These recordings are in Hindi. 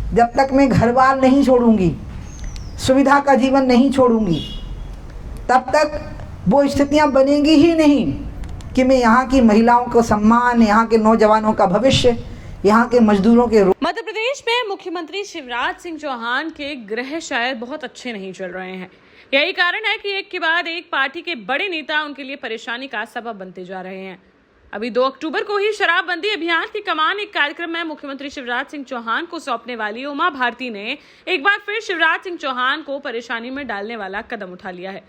जब तक मैं घर बार नहीं छोड़ूंगी, सुविधा का जीवन नहीं छोड़ूंगी, तब तक वो स्थितियां बनेंगी ही नहीं कि मैं यहाँ की महिलाओं को सम्मान, यहाँ के नौजवानों का भविष्य, यहाँ के मजदूरों के। मध्य प्रदेश में मुख्यमंत्री शिवराज सिंह चौहान के गृह शायद बहुत अच्छे नहीं चल रहे हैं। यही कारण है कि एक के बाद एक पार्टी के बड़े नेता उनके लिए परेशानी का सबब बनते जा रहे हैं। अभी 2 अक्टूबर को ही शराबबंदी अभियान की कमान एक कार्यक्रम में मुख्यमंत्री शिवराज सिंह चौहान को सौंपने वाली उमा भारती ने एक बार फिर शिवराज सिंह चौहान को परेशानी में डालने वाला कदम उठा लिया है।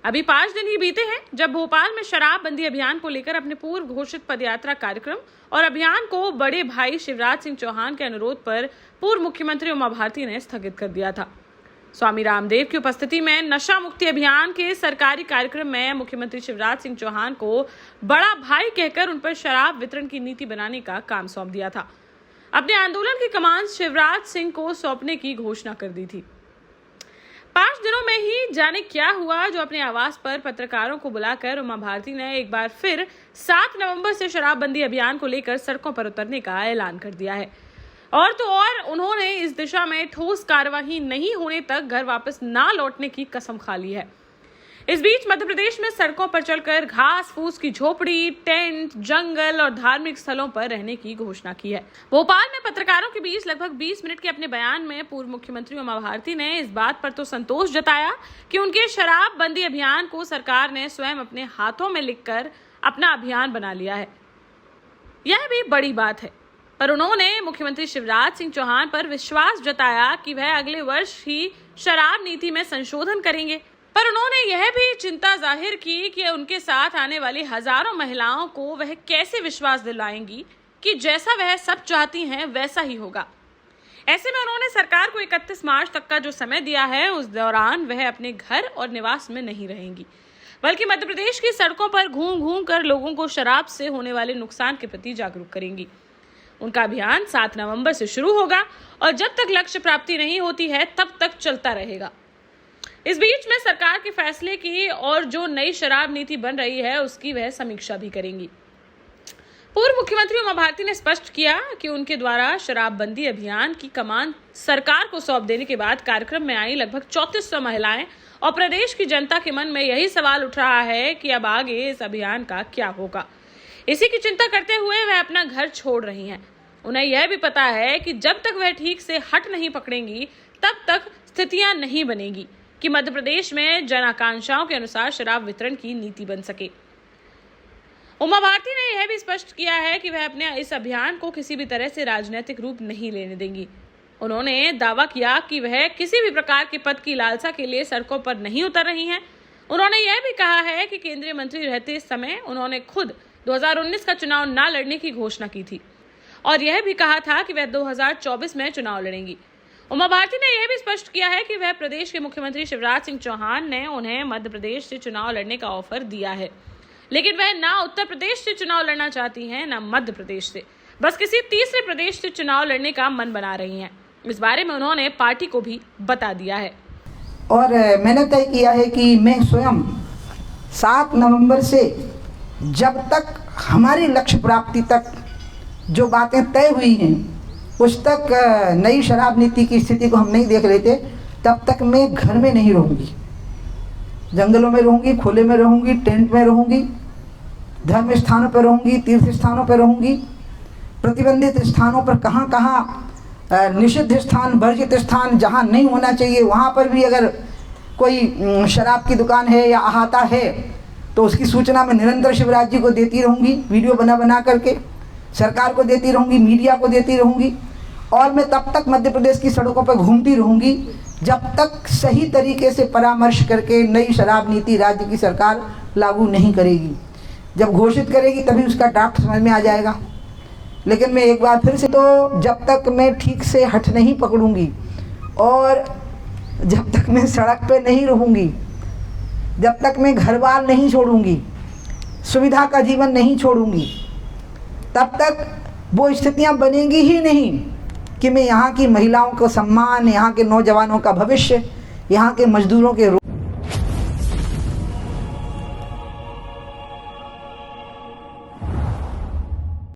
अभी 5 दिन ही बीते हैं जब भोपाल में शराबबंदी अभियान को लेकर अपने पूर्व घोषित पदयात्रा कार्यक्रम और अभियान को बड़े भाई शिवराज सिंह चौहान के अनुरोध पर पूर्व मुख्यमंत्री उमा भारती ने स्थगित कर दिया था। स्वामी रामदेव की उपस्थिति में नशा मुक्ति अभियान के सरकारी कार्यक्रम में मुख्यमंत्री शिवराज सिंह चौहान को बड़ा भाई कहकर उन पर शराब वितरण की नीति बनाने का काम सौंप दिया था। अपने आंदोलन की कमान शिवराज सिंह को सौंपने की घोषणा कर दी थी। 5 दिनों में ही जाने क्या हुआ जो अपने आवास पर पत्रकारों को बुलाकर उमा भारती ने एक बार फिर 7 नवंबर से शराबबंदी अभियान को लेकर सड़कों पर उतरने का ऐलान कर दिया है। और तो और उन्होंने इस दिशा में ठोस कार्यवाही नहीं होने तक घर वापस ना लौटने की कसम खा ली है। इस बीच मध्य प्रदेश में सड़कों पर चलकर घास फूस की झोपड़ी, टेंट, जंगल और धार्मिक स्थलों पर रहने की घोषणा की है। भोपाल में पत्रकारों के बीच लगभग 20 मिनट के अपने बयान में पूर्व मुख्यमंत्री उमा भारती ने इस बात पर तो संतोष जताया कि उनके शराबबंदी अभियान को सरकार ने स्वयं अपने हाथों में लिखकर अपना अभियान बना लिया है। यह भी बड़ी बात है, पर उन्होंने मुख्यमंत्री शिवराज सिंह चौहान पर विश्वास जताया कि वह अगले वर्ष ही शराब नीति में संशोधन करेंगे। पर उन्होंने यह भी चिंता जाहिर की कि उनके साथ आने वाली हजारों महिलाओं को वह कैसे विश्वास दिलाएंगी कि जैसा वह सब चाहती हैं वैसा ही होगा। ऐसे में उन्होंने सरकार को 31 मार्च तक का जो समय दिया है उस दौरान वह अपने घर और निवास में नहीं रहेंगी, बल्कि मध्य प्रदेश की सड़कों पर घूम घूम कर लोगों को शराब से होने वाले नुकसान के प्रति जागरूक करेंगी। उनका अभियान 7 नवंबर से शुरू होगा और जब तक लक्ष्य प्राप्ति नहीं होती है तब तक चलता रहेगा। इस बीच में सरकार के फैसले की और जो नई शराब नीति बन रही है उसकी वह समीक्षा भी करेंगी। पूर्व मुख्यमंत्री उमा भारती ने स्पष्ट किया कि उनके द्वारा शराबबंदी अभियान की कमान सरकार को सौंप देने के बाद कार्यक्रम में आई लगभग 3400 महिलाएं और प्रदेश की जनता के मन में यही सवाल उठ रहा है कि अब आगे इस अभियान का क्या होगा। इसी की चिंता करते हुए वह अपना घर छोड़ रही हैं। उन्हें यह भी पता है कि जब तक वह ठीक से हट नहीं पकड़ेंगी तब तक स्थितियां नहीं बनेगी कि मध्य प्रदेश में जन आकांक्षाओं के अनुसार शराब वितरण की नीति बन सके। उमा भारती ने यह भी स्पष्ट किया है कि वह अपने इस अभियान को किसी भी तरह से राजनीतिक रूप नहीं लेने देंगी। उन्होंने दावा किया कि वह किसी भी प्रकार के पद की लालसा के लिए सड़कों पर नहीं उतर रही हैं। उन्होंने यह भी कहा है कि केंद्रीय मंत्री रहते समय उन्होंने खुद 2019 का चुनाव न लड़ने की घोषणा की थी और यह भी कहा था कि वह 2024 में चुनाव लड़ेंगी। उमा भारती ने यह भी स्पष्ट किया है कि वह प्रदेश के मुख्यमंत्री शिवराज सिंह चौहान ने उन्हें मध्य प्रदेश से चुनाव लड़ने का ऑफर दिया है, लेकिन वह ना उत्तर प्रदेश से चुनाव लड़ना चाहती हैं न मध्य प्रदेश से, बस किसी तीसरे प्रदेश से चुनाव लड़ने का मन बना रही हैं। इस बारे में उन्होंने पार्टी को भी बता दिया है और मैंने तय किया है कि मैं स्वयं 7 नवंबर से जब तक हमारी लक्ष्य प्राप्ति तक जो बातें तय हुई हैं उस तक नई शराब नीति की स्थिति को हम नहीं देख लेते, तब तक मैं घर में नहीं रहूँगी। जंगलों में रहूँगी, खुले में रहूँगी, टेंट में रहूँगी, धर्म स्थानों पर रहूँगी, तीर्थ स्थानों पर रहूँगी। प्रतिबंधित स्थानों पर कहाँ कहाँ निषिद्ध स्थान, वर्जित स्थान जहाँ नहीं होना चाहिए वहाँ पर भी अगर कोई शराब की दुकान है या अहाता है तो उसकी सूचना मैं निरंतर शिवराज जी को देती रहूँगी, वीडियो बना बना करके सरकार को देती रहूँगी, मीडिया को देती रहूँगी। और मैं तब तक मध्य प्रदेश की सड़कों पर घूमती रहूँगी जब तक सही तरीके से परामर्श करके नई शराब नीति राज्य की सरकार लागू नहीं करेगी। जब घोषित करेगी तभी उसका ड्राफ्ट समझ में आ जाएगा। लेकिन मैं एक बार फिर से, तो जब तक मैं ठीक से हट नहीं पकड़ूंगी और जब तक मैं सड़क पे नहीं रहूँगी, जब तक मैं घर बार नहीं छोड़ूंगी, सुविधा का जीवन नहीं छोड़ूंगी, तब तक वो स्थितियां बनेंगी ही नहीं कि मैं यहाँ की महिलाओं को सम्मान, यहाँ के नौजवानों का भविष्य, यहाँ के मजदूरों के